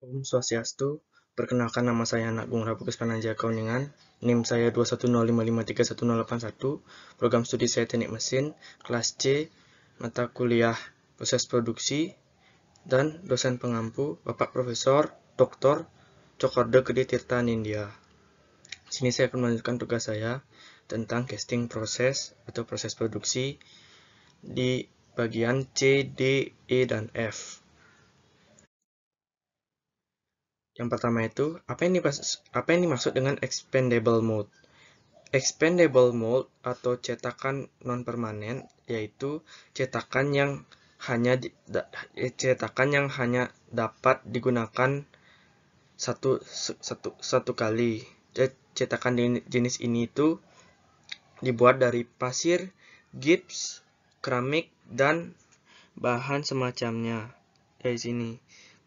Om Swastiastu, perkenalkan nama saya Agung Rabu Kespananja Kauningan, NIM saya 21055318081, program studi saya Teknik Mesin, kelas C, mata kuliah proses produksi, dan dosen pengampu Bapak Profesor Dr. Cokorda Gede Tirta Nindya. Sini saya akan melanjutkan tugas saya tentang casting proses atau proses produksi di bagian C, D, E, dan F. Yang pertama itu, apa yang dimaksud dengan expandable mold? Expandable mold atau cetakan non-permanen yaitu cetakan yang hanya dapat digunakan satu kali. Cetakan jenis ini itu dibuat dari pasir, gips, keramik, dan bahan semacamnya. Dari sini,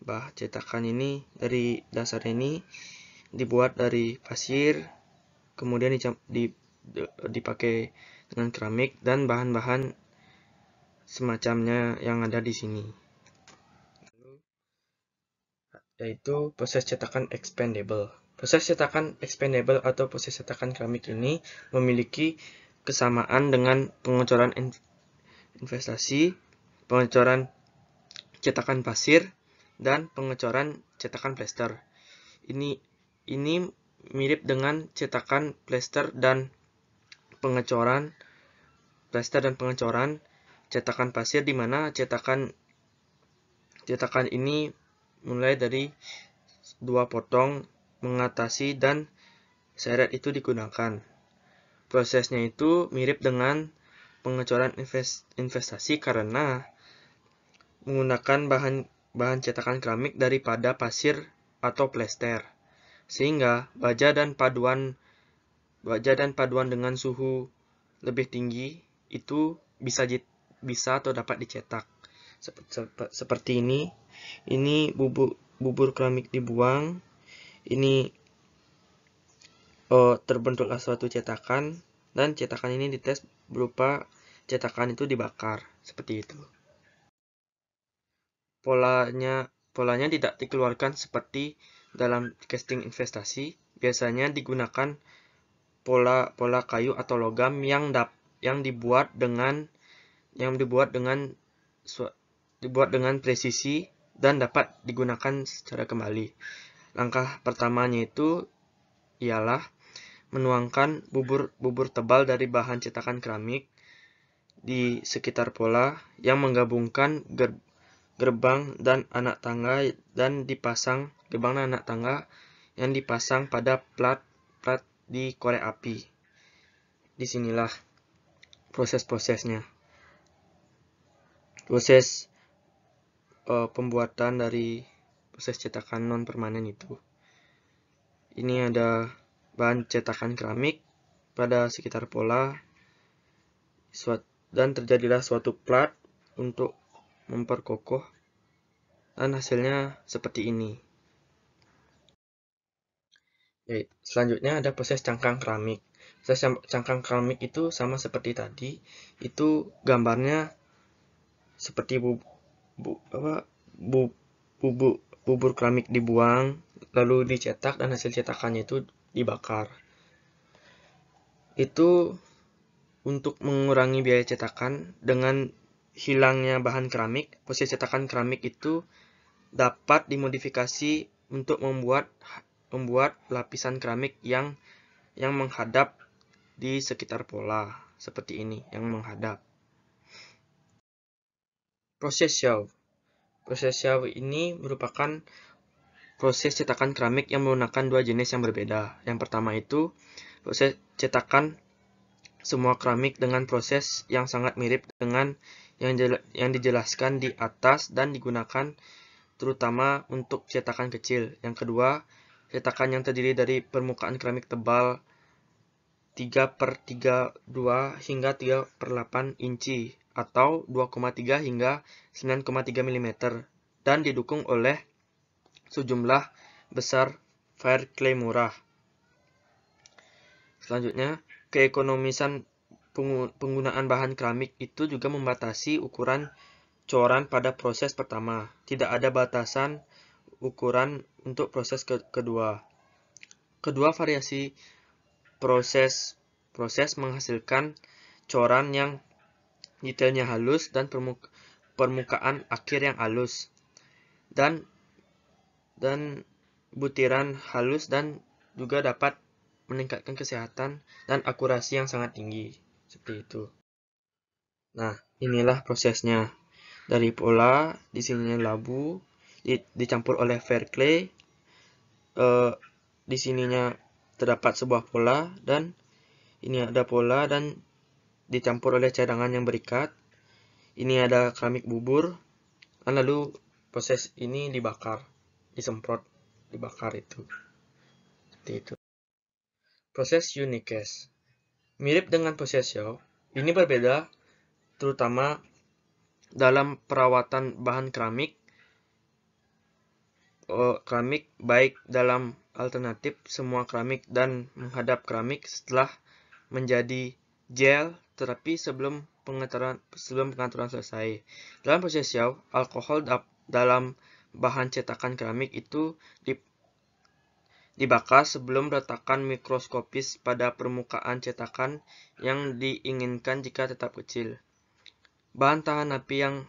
cetakan ini dari dasar ini dibuat dari pasir, kemudian dipakai dengan keramik dan bahan-bahan semacamnya yang ada di sini. Yaitu proses cetakan expandable. Proses cetakan expandable atau proses cetakan keramik ini memiliki kesamaan dengan pengecoran investasi, pengecoran cetakan pasir, dan pengecoran cetakan plester. Ini mirip dengan cetakan plester dan pengecoran cetakan pasir, di mana cetakan ini mulai dari 2 potong, mengatasi, dan seret itu digunakan. Prosesnya itu mirip dengan pengecoran investasi karena menggunakan bahan cetakan keramik daripada pasir atau plester, sehingga baja dan paduan dengan suhu lebih tinggi itu bisa atau dapat dicetak. Seperti ini. Ini bubur keramik dibuang. Ini terbentuklah suatu cetakan, dan cetakan ini dites berupa cetakan itu dibakar seperti itu. Polanya tidak dikeluarkan seperti dalam casting investasi. Biasanya digunakan pola kayu atau logam yang dibuat dengan presisi dan dapat digunakan secara kembali. Langkah pertamanya itu ialah menuangkan bubur tebal dari bahan cetakan keramik di sekitar pola yang menggabungkan gerbang dan anak tangga yang dipasang pada plat di korek api. Disinilah proses-prosesnya. Proses pembuatan dari proses cetakan non permanen itu. Ini ada bahan cetakan keramik pada sekitar pola, dan terjadilah suatu plat untuk memperkokoh, dan hasilnya seperti ini. Selanjutnya ada proses cangkang keramik. Proses cangkang keramik itu sama seperti tadi. Itu gambarnya seperti bubur keramik dibuang, lalu dicetak, dan hasil cetakannya itu dibakar. Itu untuk mengurangi biaya cetakan. Dengan hilangnya bahan keramik, proses cetakan keramik itu dapat dimodifikasi untuk membuat lapisan keramik yang menghadap di sekitar pola seperti ini, yang menghadap. Proses Shaw ini merupakan proses cetakan keramik yang menggunakan 2 jenis yang berbeda. Yang pertama itu proses cetakan semua keramik dengan proses yang sangat mirip dengan yang dijelaskan di atas dan digunakan terutama untuk cetakan kecil. Yang kedua, cetakan yang terdiri dari permukaan keramik tebal 3/32 hingga 3/8 inci atau 2,3 hingga 9,3 mm dan didukung oleh sejumlah besar fire clay murah. Selanjutnya, keekonomisan penggunaan bahan keramik itu juga membatasi ukuran coran pada proses pertama. Tidak ada batasan ukuran untuk proses kedua. Kedua variasi proses menghasilkan coran yang detailnya halus dan permukaan akhir yang halus dan butiran halus, dan juga dapat meningkatkan kesehatan dan akurasi yang sangat tinggi. Seperti itu. Nah, inilah prosesnya. Dari pola, di sini labu, dicampur oleh fair clay. Di sininya terdapat sebuah pola, dan ini ada pola dan dicampur oleh cadangan yang berikat. Ini ada keramik bubur, dan lalu proses ini dibakar, disemprot, dibakar itu. Seperti itu. Proses unicast. Mirip dengan proses Yao, ini berbeda terutama dalam perawatan bahan keramik. Keramik baik dalam alternatif semua keramik dan menghadap keramik setelah menjadi gel terapi sebelum pengaturan selesai. Dalam proses Yao, alkohol dalam bahan cetakan keramik itu dibakar sebelum retakan mikroskopis pada permukaan cetakan yang diinginkan jika tetap kecil. Bahan tahan api yang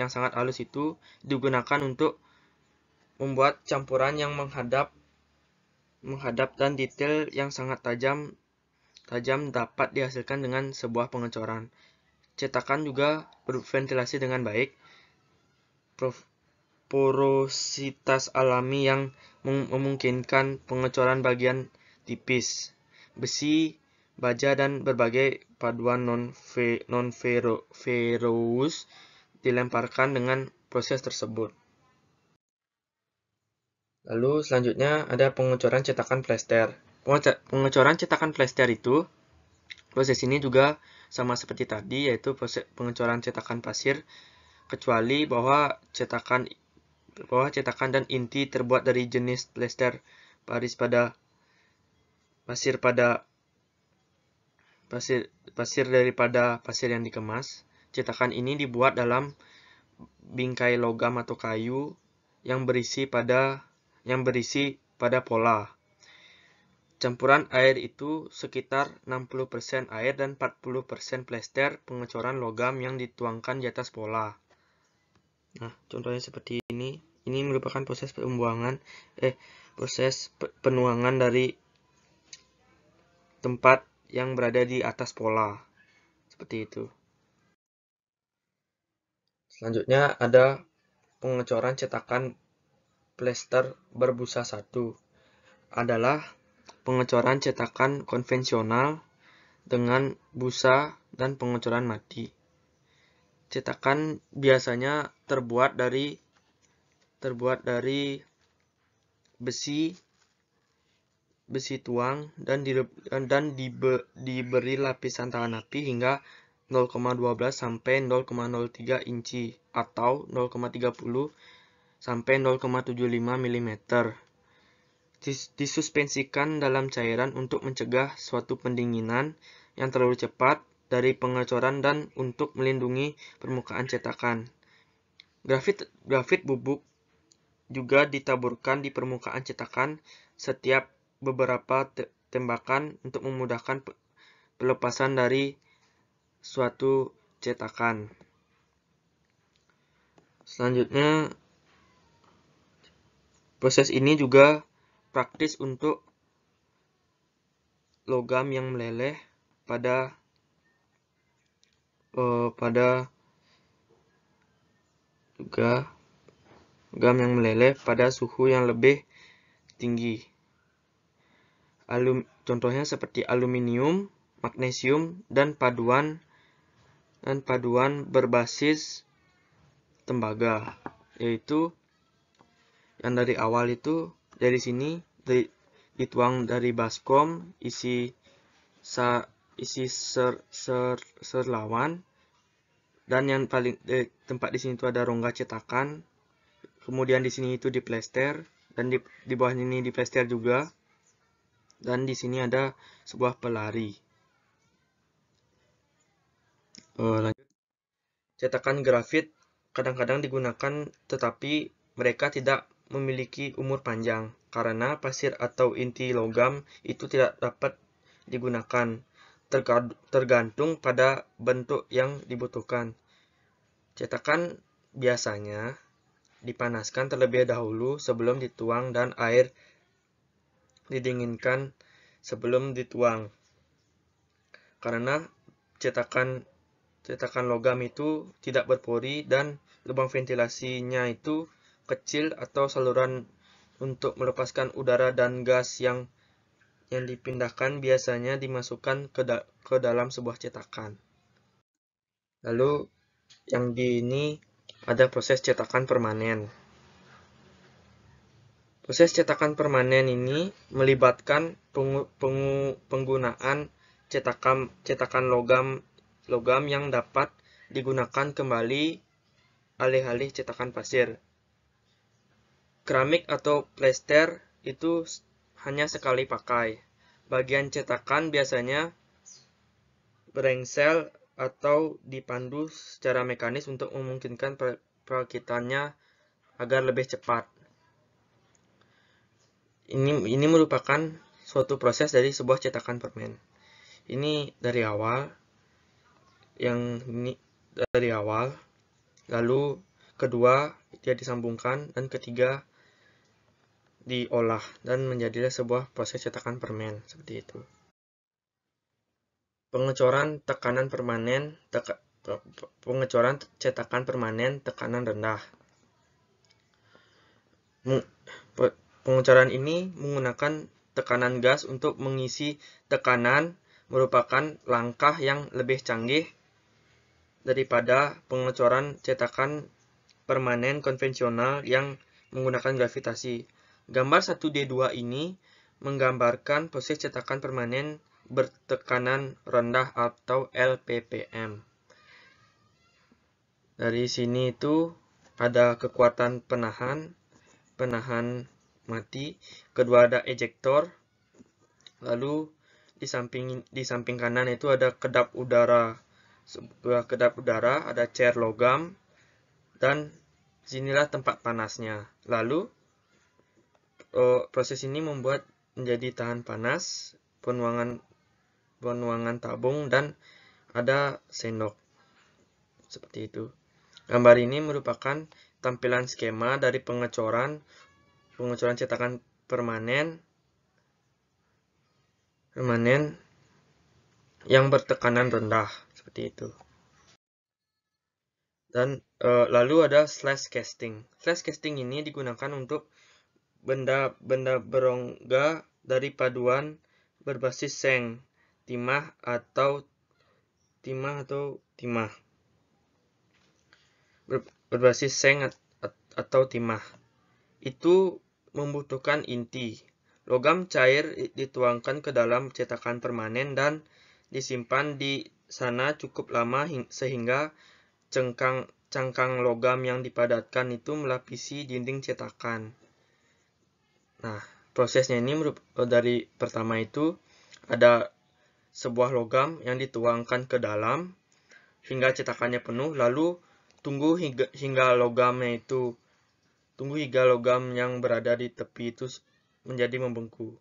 sangat halus itu digunakan untuk membuat campuran yang menghadap dan detail yang sangat tajam dapat dihasilkan dengan sebuah pengecoran. Cetakan juga berventilasi dengan baik. Porositas alami yang memungkinkan pengecoran bagian tipis, besi, baja, dan berbagai paduan non-ferrous dilemparkan dengan proses tersebut. Lalu selanjutnya ada pengecoran cetakan plester. Pengecoran cetakan plester itu, proses ini juga sama seperti tadi, yaitu proses pengecoran cetakan pasir, kecuali bahwa cetakan dan inti terbuat dari jenis plester pasir daripada pasir yang dikemas. Cetakan ini dibuat dalam bingkai logam atau kayu yang berisi pada pola. Campuran air itu sekitar 60% air dan 40% plester pengecoran logam yang dituangkan di atas pola. Nah, contohnya seperti ini. Ini merupakan proses penuangan dari tempat yang berada di atas pola. Seperti itu. Selanjutnya ada pengecoran cetakan plester berbusa 1. Adalah pengecoran cetakan konvensional dengan busa dan pengecoran mati. Cetakan biasanya terbuat dari besi tuang dan diberi lapisan tahan api hingga 0,12 sampai 0,03 inci atau 0,30 sampai 0,75 mm. Disuspensikan dalam cairan untuk mencegah suatu pendinginan yang terlalu cepat dari pengecoran dan untuk melindungi permukaan cetakan. Grafit bubuk juga ditaburkan di permukaan cetakan setiap beberapa tembakan untuk memudahkan pelepasan dari suatu cetakan. Selanjutnya, proses ini juga praktis untuk logam yang meleleh pada suhu yang lebih tinggi. Contohnya seperti aluminium, magnesium, dan paduan berbasis tembaga, yaitu yang dari awal itu dari sini dituang dari baskom isi serlawan, dan yang paling tempat di sini itu ada rongga cetakan. Kemudian di sini itu diplester, dan di bawah ini diplester juga, dan di sini ada sebuah pelari. Lanjut. Cetakan grafit kadang-kadang digunakan, tetapi mereka tidak memiliki umur panjang, karena pasir atau inti logam itu tidak dapat digunakan, tergantung pada bentuk yang dibutuhkan. Cetakan biasanya dipanaskan terlebih dahulu sebelum dituang dan air didinginkan sebelum dituang. Karena cetakan logam itu tidak berpori dan lubang ventilasinya itu kecil atau saluran untuk melepaskan udara dan gas yang dipindahkan biasanya dimasukkan ke dalam sebuah cetakan. Lalu yang di ini ada proses cetakan permanen. Proses cetakan permanen ini melibatkan penggunaan cetakan logam yang dapat digunakan kembali alih-alih cetakan pasir. Keramik atau plester itu hanya sekali pakai. Bagian cetakan biasanya berengsel atau dipandu secara mekanis untuk memungkinkan perakitannya agar lebih cepat. Ini merupakan suatu proses dari sebuah cetakan permen. Ini dari awal, lalu kedua dia disambungkan, dan ketiga diolah dan menjadilah sebuah proses cetakan permen seperti itu. Pengecoran cetakan permanen tekanan rendah. Pengecoran ini menggunakan tekanan gas untuk mengisi tekanan, merupakan langkah yang lebih canggih daripada pengecoran cetakan permanen konvensional yang menggunakan gravitasi. Gambar 1D2 ini menggambarkan proses cetakan permanen bertekanan rendah atau LPPM. Dari sini itu ada kekuatan penahan mati, kedua ada ejektor, lalu di samping kanan itu ada kedap udara, ada cair logam, dan sinilah tempat panasnya. Lalu proses ini membuat menjadi tahan panas, penuangan tabung, dan ada sendok. Seperti itu. Gambar ini merupakan tampilan skema dari pengecoran cetakan permanen yang bertekanan rendah, seperti itu. Dan lalu ada slash casting. Slash casting ini digunakan untuk benda berongga dari paduan berbasis seng, timah atau timah. Berbasis seng atau timah. Itu membutuhkan inti. Logam cair dituangkan ke dalam cetakan permanen dan disimpan di sana cukup lama sehingga cangkang logam yang dipadatkan itu melapisi dinding cetakan. Nah, prosesnya ini dari pertama itu ada sebuah logam yang dituangkan ke dalam hingga cetakannya penuh, lalu tunggu hingga logam yang berada di tepi itu menjadi membeku.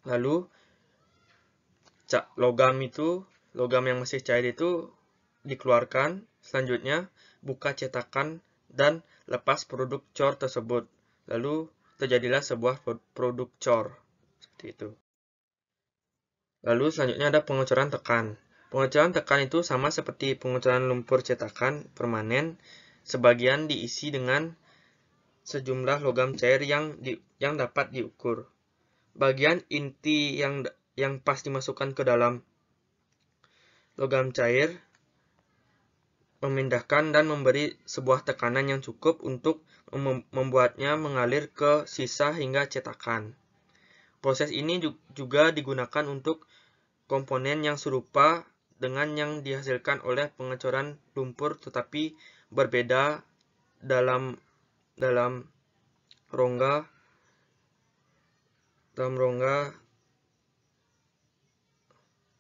Lalu logam yang masih cair itu dikeluarkan. Selanjutnya buka cetakan dan lepas produk cor tersebut. Lalu terjadilah sebuah produk cor seperti itu. Lalu selanjutnya ada pengecoran tekan. Pengecoran tekan itu sama seperti pengecoran lumpur cetakan permanen. Sebagian diisi dengan sejumlah logam cair yang dapat diukur. Bagian inti yang pas dimasukkan ke dalam logam cair memindahkan dan memberi sebuah tekanan yang cukup untuk membuatnya mengalir ke sisa hingga cetakan. Proses ini juga digunakan untuk komponen yang serupa dengan yang dihasilkan oleh pengecoran lumpur, tetapi berbeda dalam rongga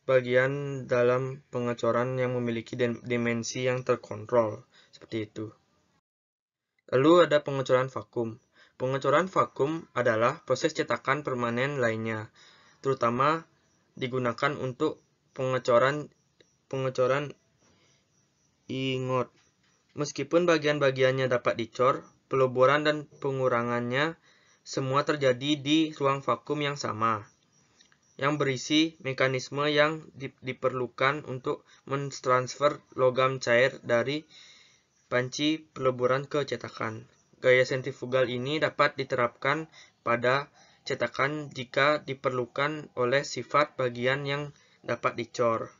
bagian dalam pengecoran yang memiliki dimensi yang terkontrol, seperti itu. Lalu ada pengecoran vakum. Pengecoran vakum adalah proses cetakan permanen lainnya, terutama digunakan untuk pengecoran ingot. Meskipun bagian-bagiannya dapat dicor, peluburan dan pengurangannya semua terjadi di ruang vakum yang sama, yang berisi mekanisme yang diperlukan untuk mentransfer logam cair dari panci peleburan ke cetakan. Gaya sentrifugal ini dapat diterapkan pada cetakan jika diperlukan oleh sifat bagian yang dapat dicor.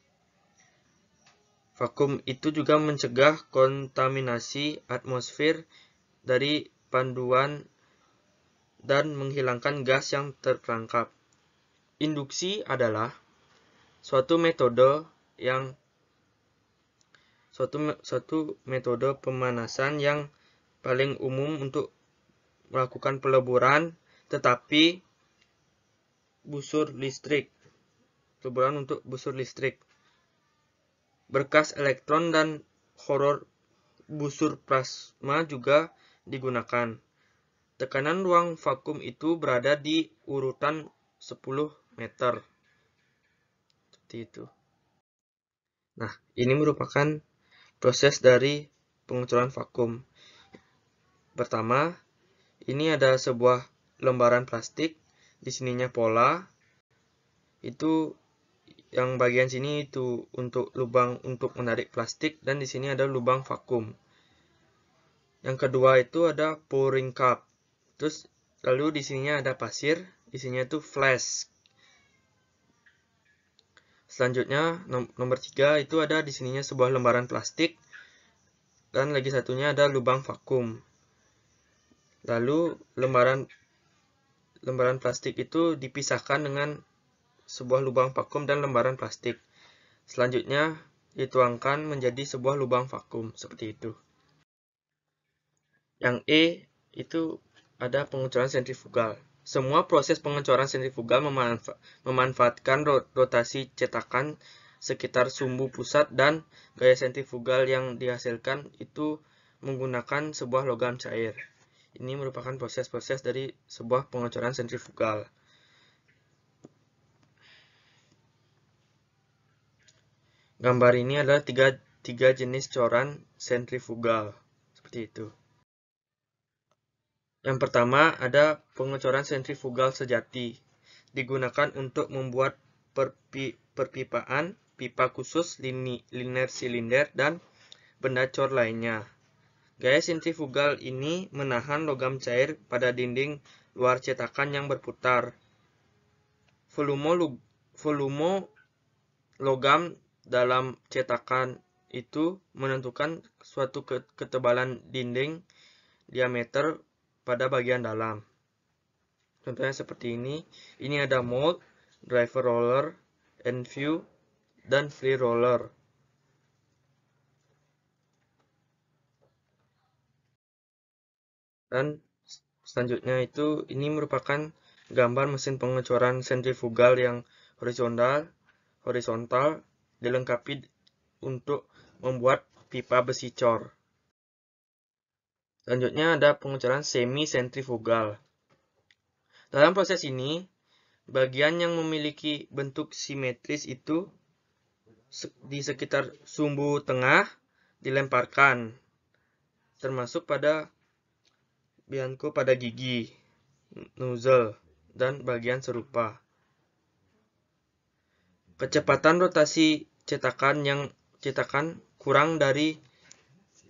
Vakum itu juga mencegah kontaminasi atmosfer dari panduan dan menghilangkan gas yang terperangkap. Induksi adalah suatu metode pemanasan yang paling umum untuk melakukan peleburan untuk busur listrik. Berkas elektron dan horor busur plasma juga digunakan. Tekanan ruang vakum itu berada di urutan 10 meter. Seperti itu. Nah, ini merupakan proses dari pengecoran vakum. Pertama, ini ada sebuah lembaran plastik, di sininya pola. Itu yang bagian sini itu untuk lubang untuk menarik plastik, dan di sini ada lubang vakum. Yang kedua itu ada pouring cup. Terus lalu di sininya ada pasir, di sininya itu flask. Selanjutnya nomor 3 itu ada di sininya sebuah lembaran plastik, dan lagi satunya ada lubang vakum. Lalu lembaran plastik itu dipisahkan dengan sebuah lubang vakum dan lembaran plastik. Selanjutnya dituangkan menjadi sebuah lubang vakum seperti itu. Yang E itu ada pengecoran sentrifugal. Semua proses pengecoran sentrifugal memanfaatkan rotasi cetakan sekitar sumbu pusat, dan gaya sentrifugal yang dihasilkan itu menggunakan sebuah logam cair. Ini merupakan proses-proses dari sebuah pengecoran sentrifugal. Gambar ini adalah tiga jenis coran sentrifugal. Seperti itu. Yang pertama ada pengecoran sentrifugal sejati. Digunakan untuk membuat perpipaan, pipa khusus, liner silinder, dan benda cor lainnya. Gaya sentrifugal ini menahan logam cair pada dinding luar cetakan yang berputar. Volume logam dalam cetakan itu menentukan suatu ketebalan dinding diameter pada bagian dalam. Contohnya seperti ini. Ini ada mold, driver roller, end view, dan free roller. Dan selanjutnya itu ini merupakan gambar mesin pengecoran sentrifugal yang horizontal dilengkapi untuk membuat pipa besi cor. Selanjutnya ada pengecoran semi sentrifugal. Dalam proses ini, bagian yang memiliki bentuk simetris itu di sekitar sumbu tengah dilemparkan, termasuk pada gigi, nozzle, dan bagian serupa. Kecepatan rotasi cetakan kurang dari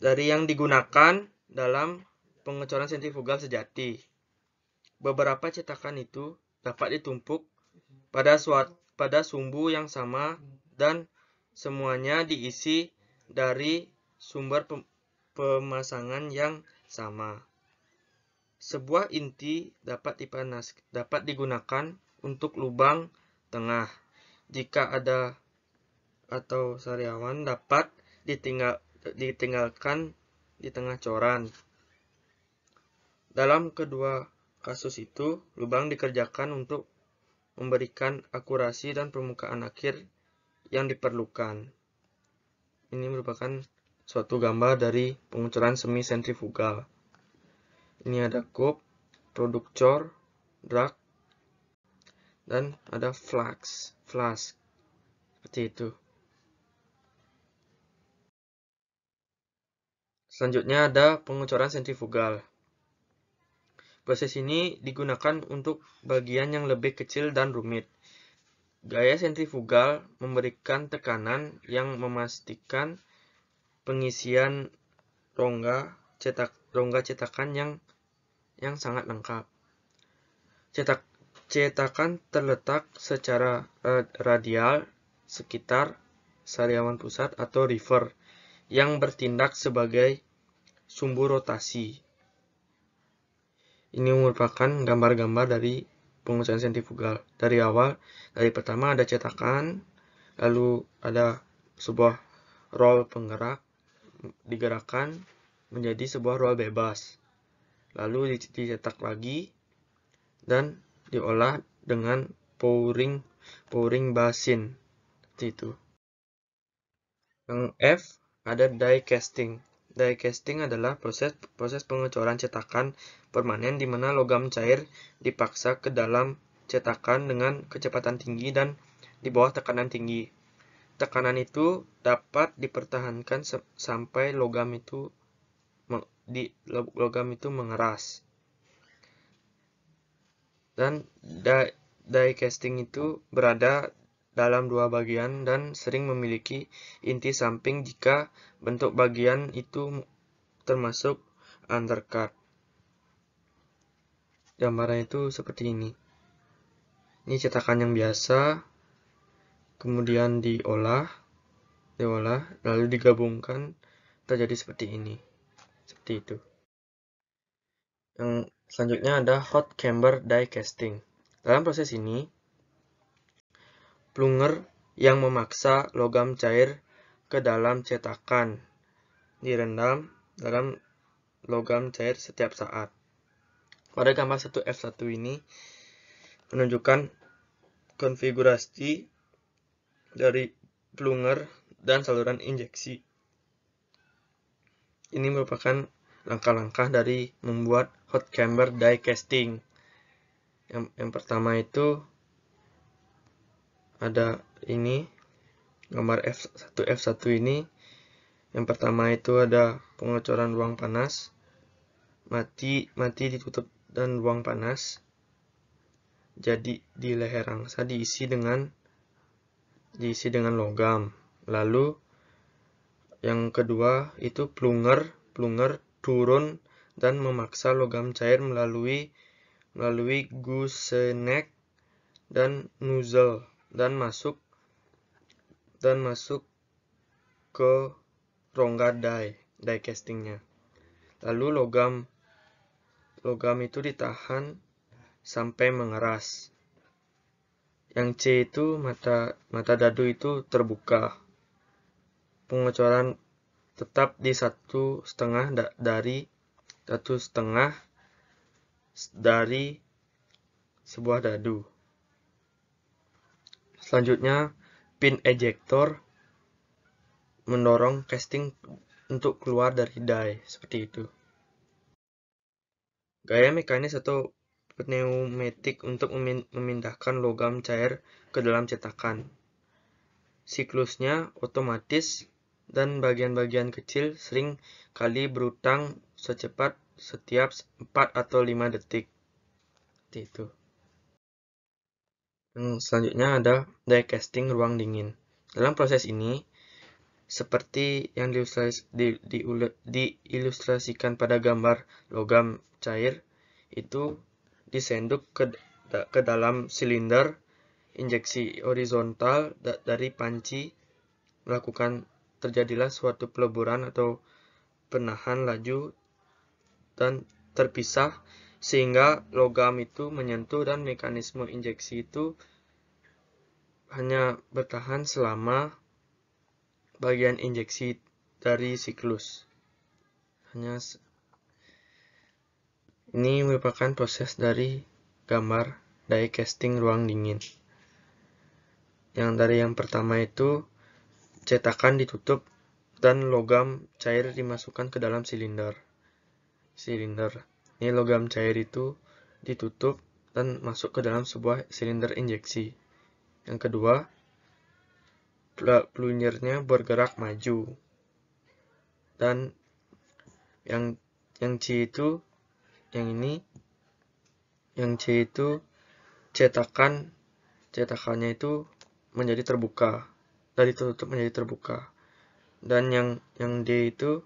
yang digunakan dalam pengecoran sentrifugal sejati. Beberapa cetakan itu dapat ditumpuk pada sumbu yang sama, dan semuanya diisi dari sumber pemasangan yang sama. Sebuah inti dapat digunakan untuk lubang tengah. Jika ada atau sariawan dapat ditinggalkan di tengah coran. Dalam kedua kasus itu, lubang dikerjakan untuk memberikan akurasi dan permukaan akhir yang diperlukan. Ini merupakan suatu gambar dari pengecoran semi sentrifugal. Ini ada cup, produktor, drag, dan ada flask. Seperti itu. Selanjutnya ada pengucuran sentrifugal. Proses ini digunakan untuk bagian yang lebih kecil dan rumit. Gaya sentrifugal memberikan tekanan yang memastikan pengisian rongga cetakan yang sangat lengkap. Cetakan terletak secara radial sekitar sariawan pusat atau river yang bertindak sebagai sumbu rotasi. Ini merupakan gambar-gambar dari pengucuran sentrifugal. Dari pertama ada cetakan, lalu ada sebuah roll penggerak digerakkan menjadi sebuah roll bebas. Lalu dicetak lagi dan diolah dengan pouring basin. Seperti itu. Yang F ada die casting. Die casting adalah proses pengecoran cetakan permanen di mana logam cair dipaksa ke dalam cetakan dengan kecepatan tinggi dan di bawah tekanan tinggi. Tekanan itu dapat dipertahankan sampai logam itu mengeras. Dan die casting itu berada dalam dua bagian dan sering memiliki inti samping jika bentuk bagian itu termasuk undercut. Gambaran itu seperti ini. Ini cetakan yang biasa, kemudian diolah, lalu digabungkan, terjadi seperti ini. Seperti itu. Yang selanjutnya ada hot chamber die casting. Dalam proses ini, plunger yang memaksa logam cair ke dalam cetakan direndam dalam logam cair setiap saat. Pada gambar 1F1 ini menunjukkan konfigurasi dari plunger dan saluran injeksi. Ini merupakan langkah-langkah dari membuat hot chamber die casting. Yang pertama itu ada ini gambar F1 ini. Yang pertama itu ada pengecoran ruang panas, mati ditutup dan ruang panas. Jadi di leher rangsa diisi dengan logam. Lalu yang kedua itu plunger turun dan memaksa logam cair melalui gooseneck dan nozzle dan masuk ke rongga die castingnya. Lalu logam itu ditahan sampai mengeras. Yang C itu mata dadu itu terbuka. Pengecoran tetap di 1,5 dari sebuah dadu. Selanjutnya pin ejector mendorong casting untuk keluar dari die, seperti itu. Gaya mekanis atau pneumatik untuk memindahkan logam cair ke dalam cetakan. Siklusnya otomatis dan bagian-bagian kecil sering kali berutang secepat setiap 4 atau 5 detik. Seperti itu. Selanjutnya ada die casting ruang dingin. Dalam proses ini, seperti yang diilustrasikan pada gambar logam cair, itu disenduk ke dalam silinder injeksi horizontal dari panci, terjadilah suatu peleburan atau penahan laju dan terpisah sehingga logam itu menyentuh dan mekanisme injeksi itu hanya bertahan selama bagian injeksi dari siklus. Ini merupakan proses dari gambar die casting ruang dingin. Yang pertama itu cetakan ditutup dan logam cair dimasukkan ke dalam silinder. Ini logam cair itu ditutup dan masuk ke dalam sebuah silinder injeksi. Yang kedua, plunyernya bergerak maju. Dan yang C itu, yang C itu cetakannya itu menjadi terbuka, dari tertutup menjadi terbuka. Dan yang D itu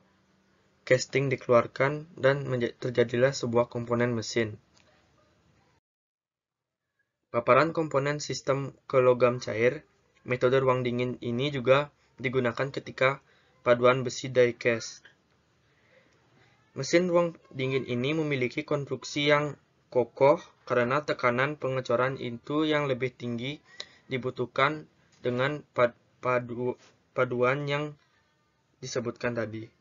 casting dikeluarkan dan terjadilah sebuah komponen mesin. Paparan komponen sistem ke logam cair, metode ruang dingin ini juga digunakan ketika paduan besi die-cast. Mesin ruang dingin ini memiliki konstruksi yang kokoh karena tekanan pengecoran itu yang lebih tinggi dibutuhkan dengan paduan yang disebutkan tadi.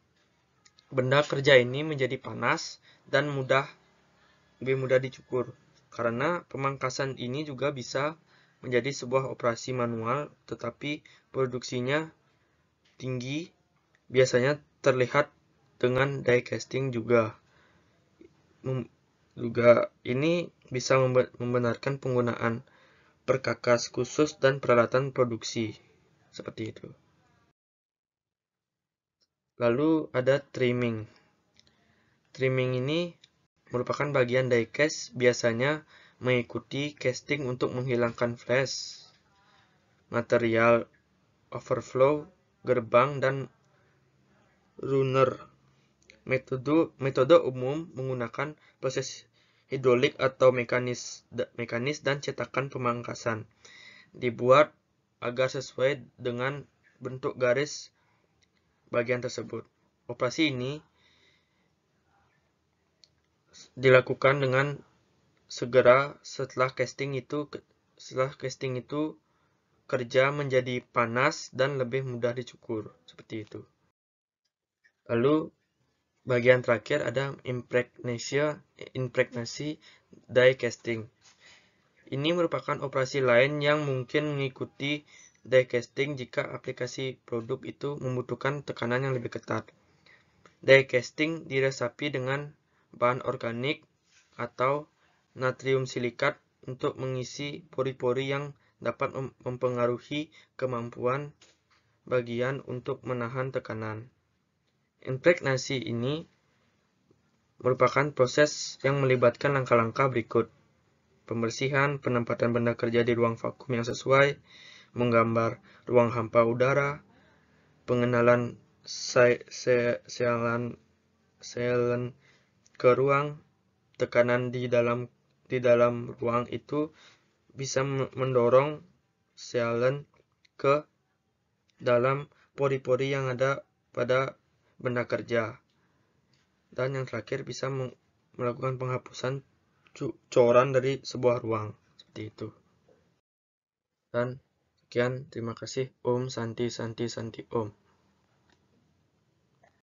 Benda kerja ini menjadi panas dan lebih mudah dicukur. Karena pemangkasan ini juga bisa menjadi sebuah operasi manual, tetapi produksinya tinggi, biasanya terlihat dengan die casting juga. Ini bisa membenarkan penggunaan perkakas khusus dan peralatan produksi seperti itu. Lalu ada trimming. Trimming ini merupakan bagian die-cast, biasanya mengikuti casting untuk menghilangkan flash, material overflow, gerbang, dan runner. Metode umum menggunakan proses hidrolik atau mekanis dan cetakan pemangkasan. Dibuat agar sesuai dengan bentuk garis bagian tersebut. Operasi ini dilakukan dengan segera setelah casting itu kerja menjadi panas dan lebih mudah dicukur, seperti itu. Lalu bagian terakhir ada impregnasi die casting. Ini merupakan operasi lain yang mungkin mengikuti die casting jika aplikasi produk itu membutuhkan tekanan yang lebih ketat. Die casting diresapi dengan bahan organik atau natrium silikat untuk mengisi pori-pori yang dapat mempengaruhi kemampuan bagian untuk menahan tekanan. Impregnasi ini merupakan proses yang melibatkan langkah-langkah berikut: pembersihan, penempatan benda kerja di ruang vakum yang sesuai, menggambar ruang hampa udara, pengenalan sealan ke ruang, tekanan di dalam ruang itu bisa mendorong sealan ke dalam pori-pori yang ada pada benda kerja. Dan yang terakhir bisa melakukan penghapusan coran dari sebuah ruang, seperti itu. Dan sekian, terima kasih. Om Santi Santi Santi Om.